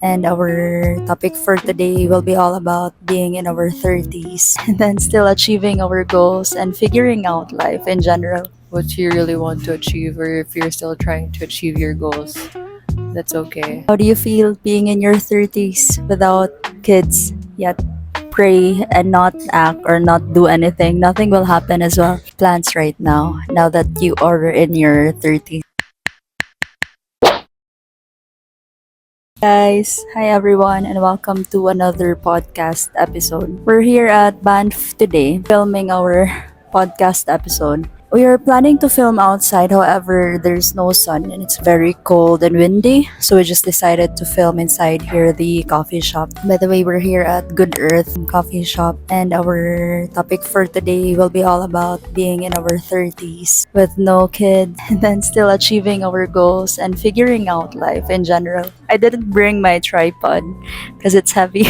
And our topic for today will be all about being in our 30s and then still achieving our goals and figuring out life in general. What you really want to achieve, or if you're still trying to achieve your goals, that's okay. How do you feel being in your 30s without kids yet? Pray and not act or not do anything. Nothing will happen as well. Plans right now that you are in your 30s. Guys, hi everyone, and welcome to another podcast episode. We're here at Banff today filming our podcast episode. We are planning to film outside, however, there's no sun and it's very cold and windy, so we just decided to film inside here, the coffee shop. By the way, we're here at Good Earth Coffee Shop, and our topic for today will be all about being in our 30s with no kid and then still achieving our goals and figuring out life in general. I didn't bring my tripod because it's heavy.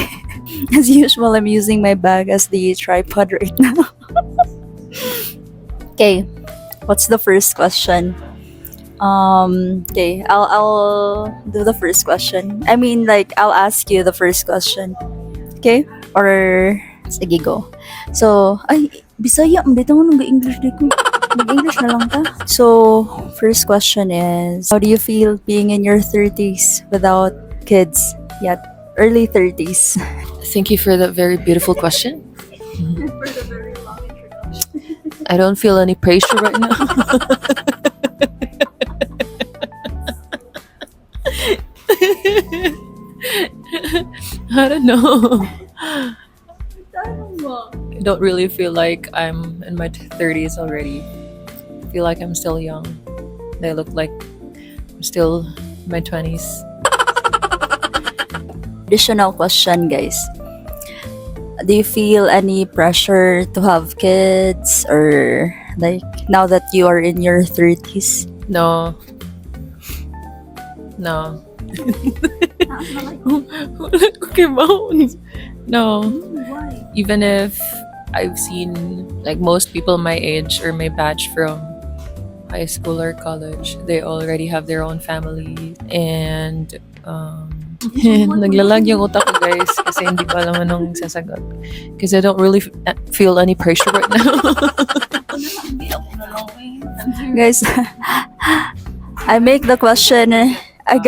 As usual, I'm using my bag as the tripod right now. Okay, what's the first question? Okay, I'll do the first question. I mean, like, I'll ask you the first question. Okay? Or, sige, go. So, ay, Bisaya, bitaw nung English dito. Mag-English na lang ta. So, first question is, how do you feel being in your 30s without kids yet? Early 30s. Thank you for that very beautiful question. I don't feel any pressure right now. I don't know. I don't really feel like I'm in my 30s already. I feel like I'm still young. I look like I'm still in my 20s. Additional question, guys. Do you feel any pressure to have kids, or like now that you are in your 30s? No. No. Okay, bones. No. Even if I've seen like most people my age or my batch from high school or college, they already have their own family, and naglalag yung utak ko, guys, kasi hindi pa alam anong sasagot. Because I don't really feel any pressure right now. Guys, I make the question. I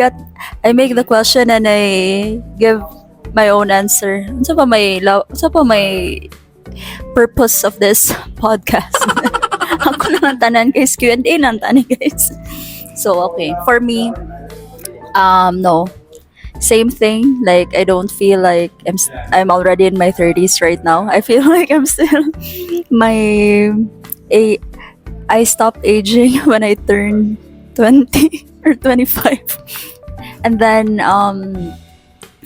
make the question and I give my own answer. Ano pa may purpose of this podcast? Ako na lang tanan, guys. Q&A lang tanan, guys. So, okay. For me, no. Same thing. Like, I don't feel like I'm already in my 30s right now. I feel like I'm still I stopped aging when I turned 20 or 25. And then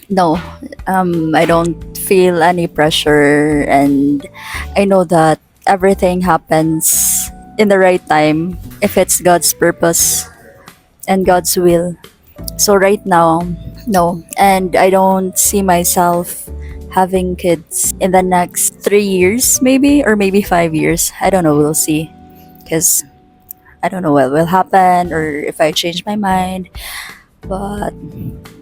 no, I don't feel any pressure, and I know that everything happens in the right time if it's God's purpose and God's will. So right now, no, and I don't see myself having kids in the next 3 years, maybe, or maybe 5 years. I don't know, we'll see. Because I don't know what will happen or if I change my mind. But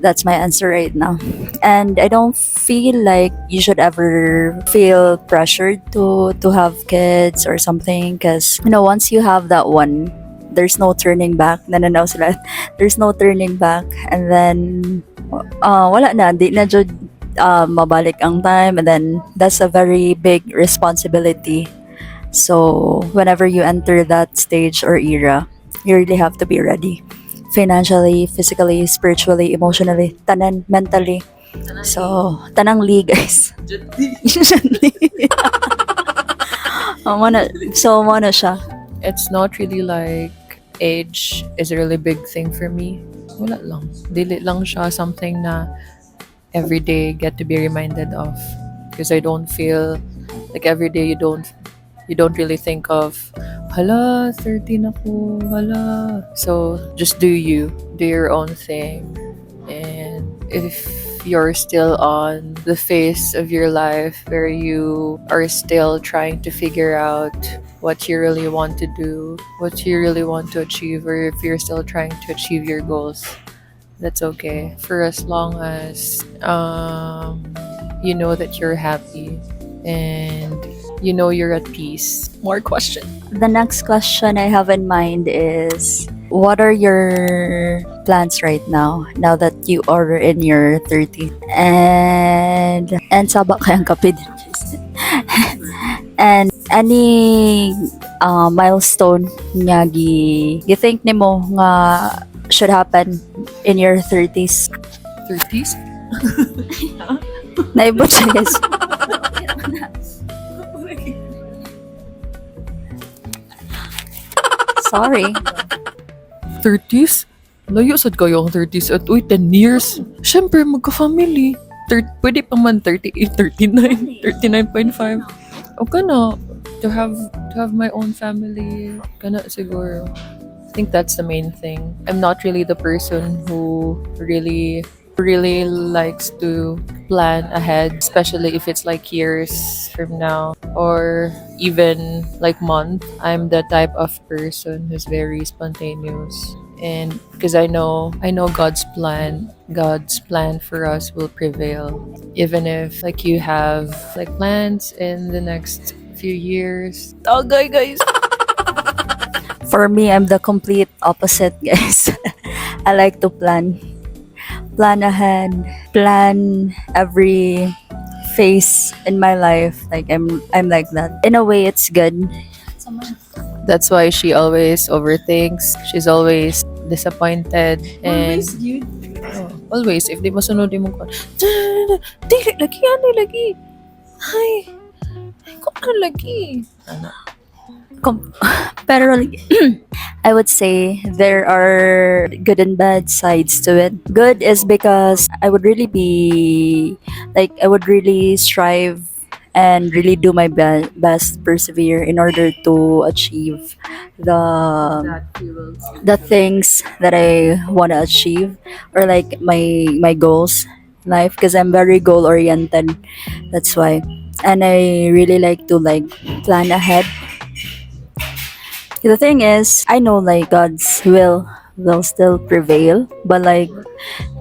that's my answer right now. And I don't feel like you should ever feel pressured to have kids or something, because once you have that one, there's no turning back. Nananaw sila. There's no turning back, and then wala na, di na jud mabalik ang time, and then that's a very big responsibility. So whenever you enter that stage or era, you really have to be ready. Financially, physically, spiritually, emotionally, tanan, mentally. So, tanang li, guys. So, mana siya. It's not really like age is a really big thing for me. Wala lang. Dili lang siya something na every day get to be reminded of. Because I don't feel like every day you don't really think of, hala, 13 ako, hala. So, just do you. Do your own thing. And if you're still on the phase of your life where you are still trying to figure out what you really want to do, what you really want to achieve, or if you're still trying to achieve your goals, That's okay. For as long as you know that you're happy and you know you're at peace. More question. The next question I have in mind is, what are your plans right now that you are in your 30s? And saba kayang kape din. And any milestone nga gi think nimo nga should happen in your 30s? 30s? Naibot siya, guys. Sorry. 30s? Layo sad kayo ang 30s at 10 years. Siyempre, magka-family. Pwede pa man 38, 39, 39.5. O kana, to have my own family. Kana siguro. I think that's the main thing. I'm not really the person who really likes to plan ahead, especially if it's like years from now or even like month. I'm the type of person who's very spontaneous, and because I know God's plan for us will prevail, even if like you have like plans in the next few years. Tagay, guys. For me, I'm the complete opposite, guys. I like to plan ahead, plan every phase in my life. Like I'm like that. In a way, it's good. That's why she always overthinks. She's always disappointed. And oh, always, if di masunod mo ko, dili lagi, ano lagi? Ay, ko ano lagi? Ano? Pero I would say there are good and bad sides to it. Good is because I would really strive and really do my best, persevere in order to achieve the things that I want to achieve, or like my goals in life, because I'm very goal oriented. That's why. And I really like to plan ahead. The thing is, I know like God's will still prevail, but like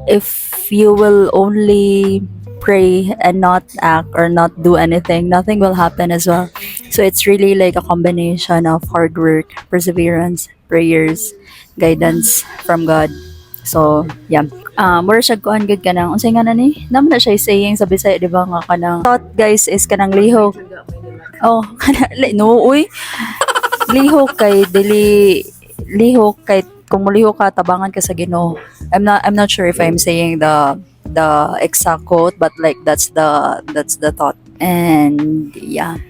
if you will only pray and not act or not do anything, nothing will happen as well. So it's really like a combination of hard work, perseverance, prayers, guidance from God. So yeah. Mura siya kuan gud kanang unsay nga ni? Naman na siya saying sa Bisaya, di ba, nga kanang thought, guys, is kanang lihok. Oh, kanang no uy. Lihok kay kung mulihok ka, tabangan ka sa Ginoo. I'm not sure if I'm saying the exact quote, but like that's the thought. And yeah,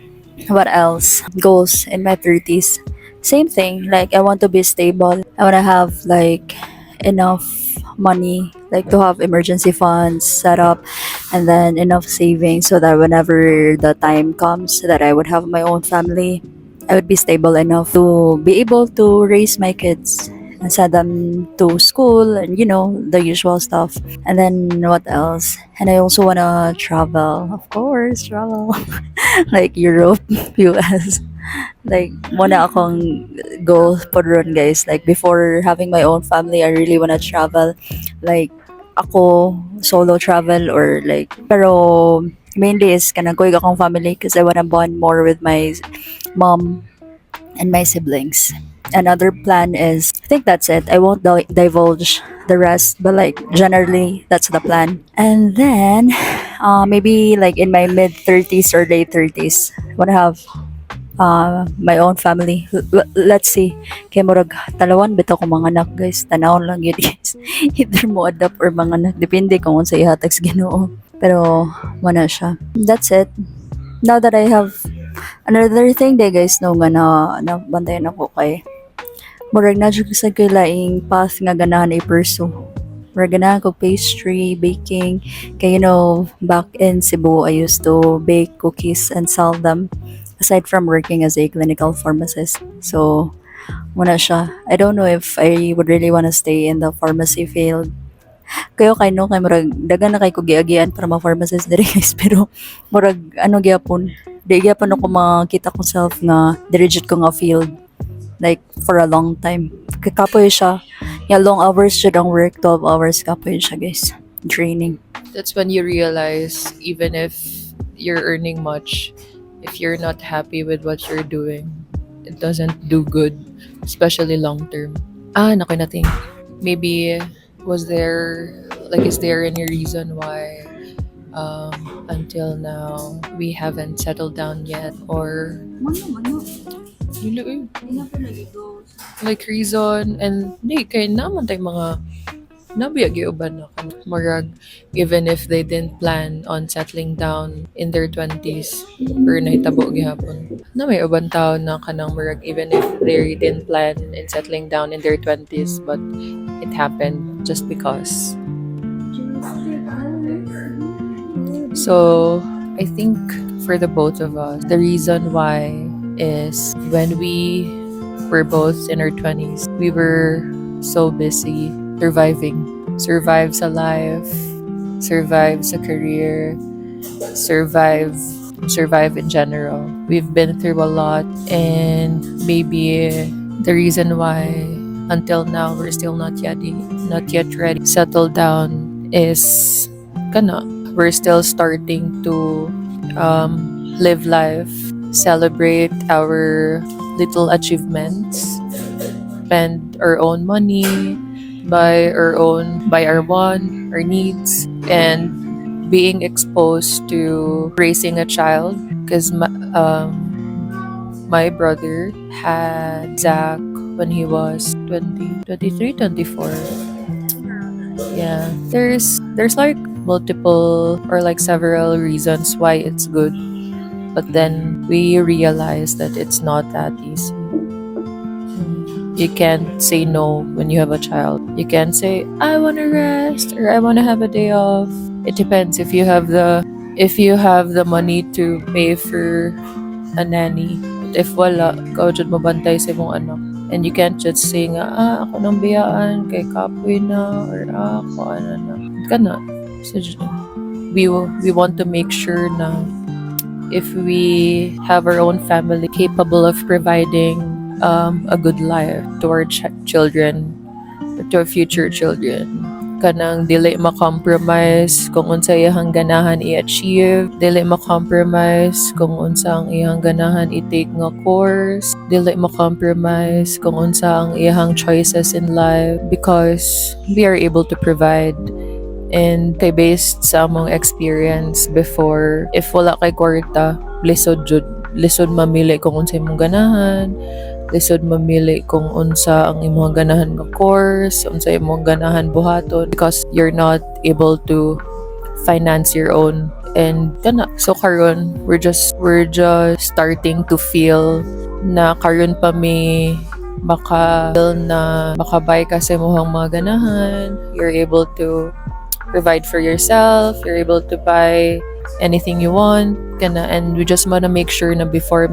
what else goes in my 30s? Same thing, like I want to be stable. I want to have like enough money, like to have emergency funds set up, and then enough savings so that whenever the time comes that I would have my own family, I would be stable enough to be able to raise my kids and send them to school, and the usual stuff. And then what else? And I also want to travel, of course, travel. Like Europe, US. Like muna akong go po ron, guys. Like before having my own family, I really want to travel. Like ako solo travel, or like, pero mainly is kanang kuig akong family because I want to bond more with my mom and my siblings. Another plan is, I think that's it. I won't divulge the rest, but like generally that's the plan. And then maybe like in my mid 30s or late 30s, want to have my own family. Let's see. Kay murag talawan bitaw ko mga anak, guys. Tanawon lang yun, guys. Either mo adapt or mga anak, depende kung unsa ihatag sa Ginoo. Pero wala siya. That's it. Now that I have another thing day, guys, no nga na bantayan ako kay murag na jud sa kay laing path nga ganahan i-pursue. Murag ganahan ko pastry, baking. Kay back in Cebu, I used to bake cookies and sell them aside from working as a clinical pharmacist. So muna siya. I don't know if I would really want to stay in the pharmacy field. Kayo kay murag dagan na kay ko giagian para ma-pharmacist diri, guys, pero murag gyapon, di gyapon ako makita ko self nga dirigit ko nga field like for a long time. Kakapoy siya Yeah, long hours siya ang work, 12 hours ka po yun siya, guys. Draining. That's when you realize, even if you're earning much, if you're not happy with what you're doing, it doesn't do good, especially long term. Naku, nothing. Maybe is there any reason why until now we haven't settled down yet, or like reason? And di kay naman tay mga nabiyag uban na murag, even if they didn't plan on settling down in their 20s or nahitabo gihapon na may uban tao na kanang murag, even if they didn't plan in settling down in their 20s, but it happened just because. So I think for the both of us, the reason why is when we were both in our 20s, we were so busy survive sa life, survive sa career, survive in general. We've been through a lot, and maybe the reason why until now we're still not yet ready to settle down is we're still starting to live life, celebrate our little achievements, spend our own money, buy our want, our needs, and being exposed to raising a child. Because my brother had Zach when he was 20, 23, 24. Yeah, there's like multiple or like several reasons why it's good, but then we realize that it's not that easy. You can't say no when you have a child. You can't say, I want to rest or I want to have a day off. It depends if you have the money to pay for a nanny. But if wala, ikaw jud mabantay sa imong anak. And you can't just say nga, ako nang biyaan, kay kapoy na, or ako ano na. Kana. So, we want to make sure na if we have our own family capable of providing a good life to our children, or to our future children, kanang dili ma-compromise kung unsa iyang ganahan i-achieve, dili ma-compromise kung unsa ang iyang ganahan i-take nga course, dili ma-compromise kung unsa ang iyang choices in life, because we are able to provide. And kay based sa among experience before, if wala kay kwarta, lisod mamili kung unsa imong ganahan, lisod mamili kung unsa ang imong ganahan nga course, unsa imong ganahan buhaton, because you're not able to finance your own. And so karon we're just starting to feel na karon pa mi makabay ka sa imong mga ganahan, you're able to provide for yourself, you're able to buy anything you want, and we just wanna make sure na before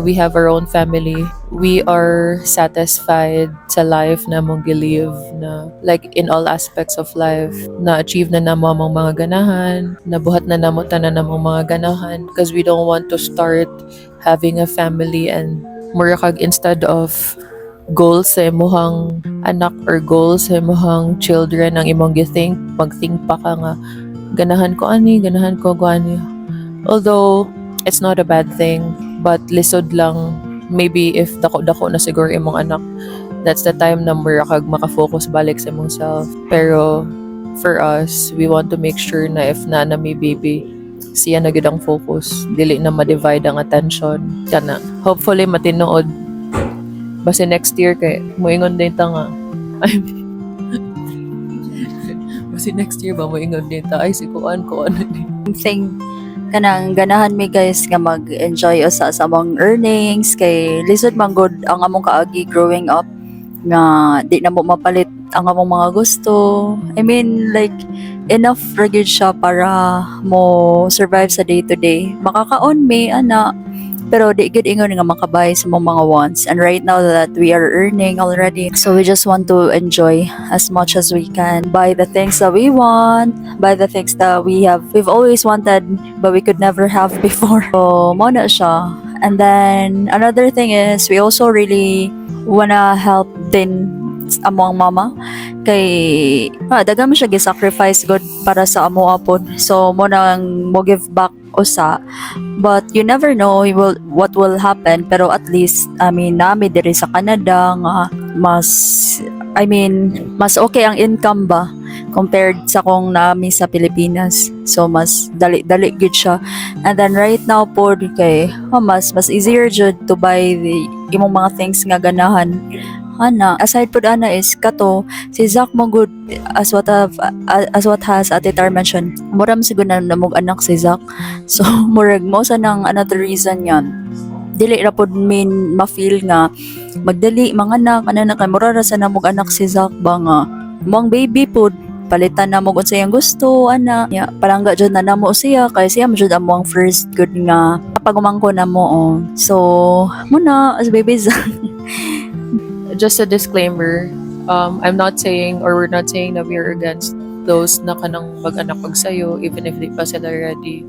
we have our own family, we are satisfied sa life na mong gilive, na like in all aspects of life, na achieve na namo ang mga ganahan, nabuhat na namo tanan namong mga ganahan, because we don't want to start having a family and mura kag instead of goals sa imong anak or goals sa imong children ang imong mag-think pa ka nga ganahan ko ani. Although it's not a bad thing, but lisod lang, maybe if dako na siguro imong anak, that's the time na mura kag makafocus balik sa imong self. Pero for us, we want to make sure na if na may baby, siya na gid ang focus, dili na ma-divide ang attention kana. Hopefully matinood basta next year kay moingon din ta nga basta next year ba moingon din ta ay si kuan din Thing kanang ganahan mi guys nga mag-enjoy sa among earnings, kay lisod man good ang among kaagi growing up nga di na mo mapalit ang among mga gusto. I mean like enough ra gyud siya para mo survive sa day to day. Makakaon mi ana, pero di good ingon nga makabay sa mga wants. And right now that we are earning already, so we just want to enjoy as much as we can, buy the things that we want, buy the things that we've always wanted but we could never have before. So mo na siya. And then another thing is we also really wanna help din amo ang mama kay daga man siya gi-sacrifice god para sa amo apod, so mo nang mo give back usa, but you never know what will happen. Pero at least nami diri sa Canada nga mas mas okay ang income ba compared sa kung nami sa Pilipinas, so mas dali gud siya. And then right now po kay mas easier jud to buy the imong mga things nga ganahan. Aside po ana is kato si Zach mo good, as what has Ate Tar mentioned, muram siguro na namog anak si Zach, so murag mo sa nang another reason yan dili ra pod min ma-feel nga magdali mga anak kay mura ra sa namog anak si Zach ba nga mong baby pod palitan na mo kung siyang gusto palangga jud na namo siya kay siya jud amo ang first good nga pagumangko na mo. So muna as baby Zach. Just a disclaimer, I'm not saying, or we're not saying that we're against those na kanang mag-anak pag sayo, even if di pa sila ready,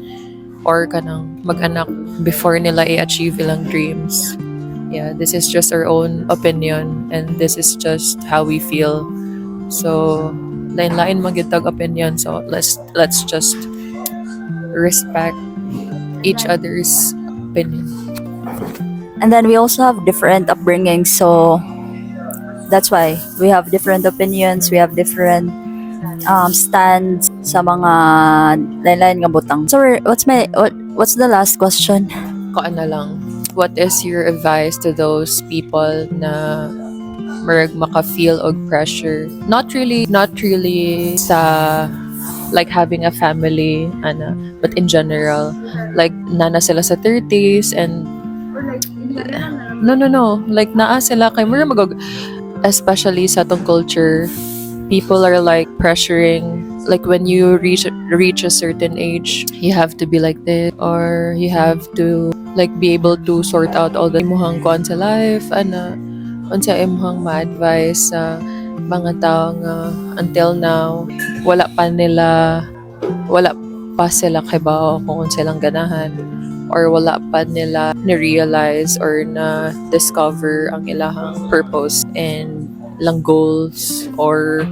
or kanang mag-anak before nila i-achieve ilang dreams. Yeah, this is just our own opinion, and this is just how we feel. So, lain-lain magitag opinion, so let's just respect each other's opinion. And then we also have different upbringing, so that's why we have different opinions, we have different stands sa mga lain-lain nga butang. So what's the last question? Koan na lang, what is your advice to those people na merag maka-feel og pressure? Not really sa like having a family, but in general, like nana sila sa 30's and no, like naa sila kay mura especially sa tong culture, people are like pressuring, like when you reach a certain age, you have to be like this, or you have to like be able to sort out all the imuhang kuan sa life, unsa imuhang ma-advise sa mga tao nga until now wala pa sila kibaw kung unsa lang ganahan, or wala pa nila na-realize or na-discover ang ilahang purpose and ilang goals or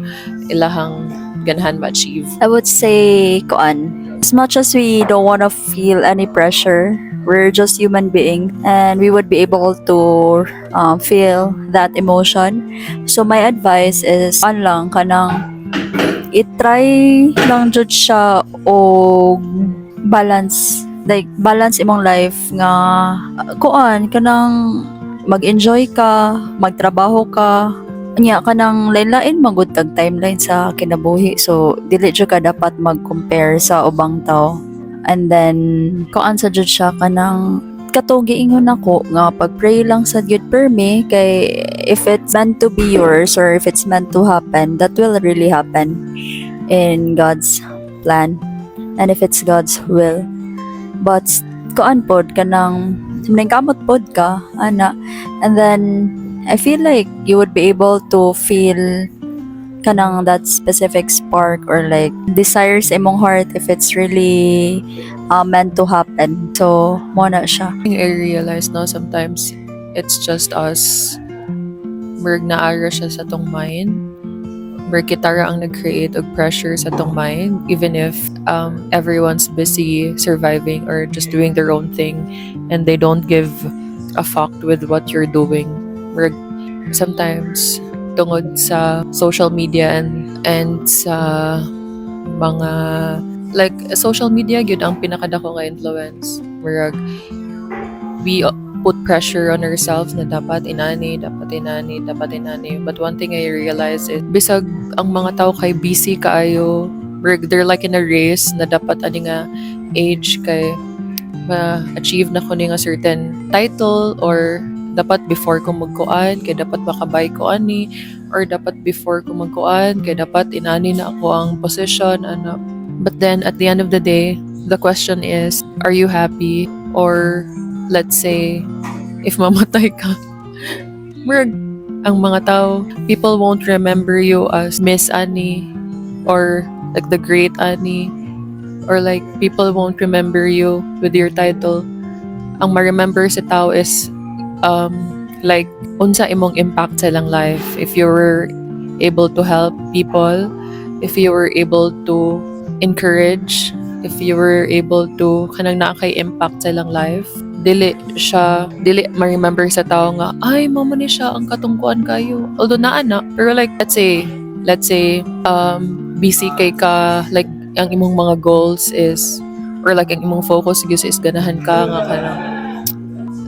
ilahang ganahan ma-achieve. I would say, as much as we don't want to feel any pressure, we're just human being and we would be able to feel that emotion. So my advice is, i-try lang jud siya o balance, like balance imong life nga kanang mag-enjoy ka, magtrabaho ka, kanang lain-lain magud tag timeline sa kinabuhi, so dili jud ka dapat mag-compare sa ubang tao. And then sa jud siya kanang kato giingon ako nga pag-pray lang sa gyud per me, kay if it's meant to be yours or if it's meant to happen, that will really happen in God's plan and if it's God's will. But pod kanang kamot pod ka and then I feel like you would be able to feel kanang that specific spark or like desires imong heart if it's really meant to happen. So mo na siya. I realize no, sometimes it's just us, merg naara siya sa tong mind, merg kita ra ang nag-create og pressure sa tong mind, even if everyone's busy surviving or just doing their own thing and they don't give a fuck with what you're doing. Merg sometimes tungod sa social media and sa mga like social media gyud ang pinakadako nga influence, merg we put pressure on ourselves na dapat inani, but one thing I realize is bisag ang mga tao kay busy kaayo, they're like in a race na dapat ani nga age kay ma-achieve na ko ni nga certain title, or dapat before ko magkuan kay dapat makabay ko ani, or dapat before ko magkuan kay dapat inani na ako ang position But then at the end of the day, the question is, are you happy? Or let's say if mamatay ka, ang mga tao, people won't remember you as Miss Annie or like the Great Annie, or like people won't remember you with your title. Ang ma-remember sa tao is like unsa imong impact sa ilang life. If you were able to help people, if you were able to encourage, if you were able to kanang nakaka-impact sa ilang life, dili ma-remember sa tao nga, ay, mama ni siya, ang katungkuan kayo. Although naana, pero like, let's say, busy kay ka, like, ang imong mga goals is, or like, ang imong focus is ganahan ka nga kanang,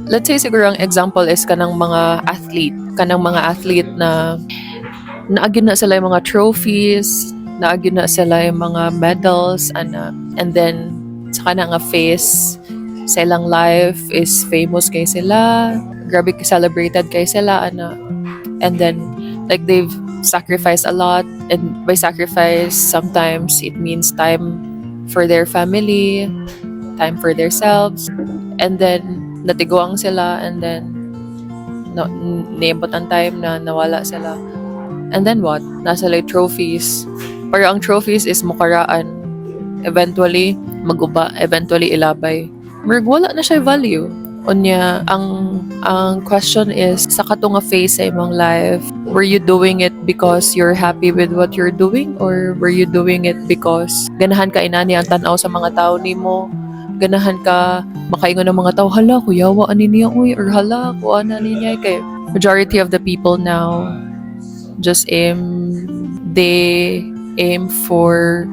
let's say siguro ang example is kanang mga athlete na naagin na sila yung mga trophies, naagin na sila yung mga medals, and then saka na nga face sa ilang life is famous kay sila, grabe celebrated kay sila, and then like they've sacrificed a lot, and by sacrifice sometimes it means time for their family, time for themselves, and then natiguang sila, and then niabot ang time na nawala sila, and then what? Nasa like trophies, pero ang trophies is mukaraan, eventually maguba, eventually ilabay, wala na siya value. Unya, ang question is, sa katong nga phase sa imong life, were you doing it because you're happy with what you're doing, or were you doing it because ganahan ka inani ang tanaw sa mga tao nimo, ganahan ka makaingon ng mga tao, hala kuyawa ani niya uy, or hala kuana ani niya, kay majority of the people now just they aim for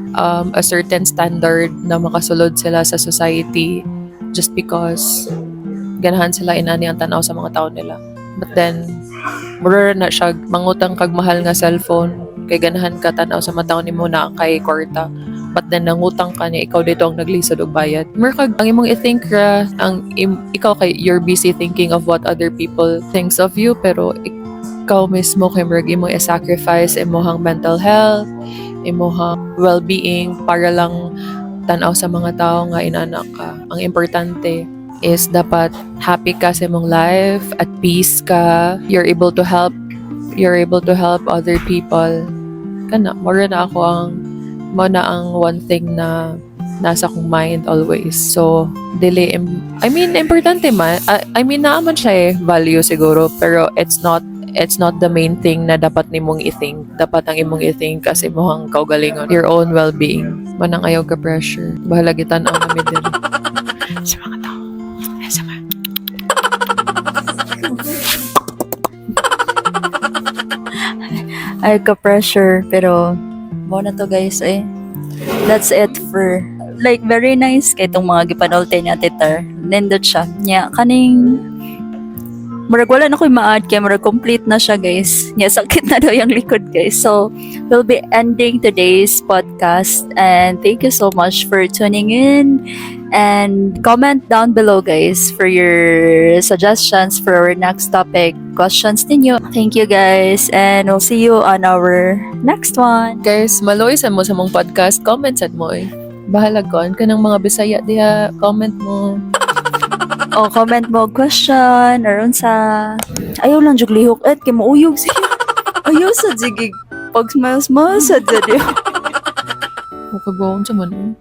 a certain standard na makasulod sila sa society just because ganahan sila inani ang tanaw sa mga tao nila. But then mura na siya mangutang kag mahal nga cellphone kay ganahan ka tanaw sa mga tao nimo na kay kwarta, but then nangutang ka niya, ikaw dito ang naglisod og bayad. Mura kag ang imong i-think ra ikaw kay you're busy thinking of what other people thinks of you, pero ikaw mismo kay murag imong i-sacrifice imong mental health, imong well-being para lang tanaw sa mga tao nga inana ka. Ang importante is dapat happy ka sa imong life, at peace ka, you're able to help other people. Kana mura na ako ang one thing na nasa akong mind always. So importante man, naaman siya value siguro, pero it's not the main thing na dapat nimong i-think. Dapat ang imong i-think kasi imong kaugalingon, your own well-being. Manang ayaw ka pressure. Bahala gitan ang namin din. Sa mga tao. Sa mga. Ayaw ka pressure, pero mo na to guys eh. That's it for like very nice kay itong mga gipanolte niya titar. Nindot siya. Nya kaning murag wala na ko'y ma-add kaya murag complete na siya guys. Nya sakit na daw yung likod guys. So we'll be ending today's podcast, and thank you so much for tuning in, and comment down below guys for your suggestions for our next topic, questions ninyo. Thank you guys, and we'll see you on our next one. Guys, maloy sa mo sa mong podcast, comment sad mo eh. Bahala kon kanang mga Bisaya diha, comment mo. O comment mo question or unsa. Ayaw lang jug lihok at kay mauyog siya. Ayaw sa jigig pag smiles sa dali. O kagawon sa man.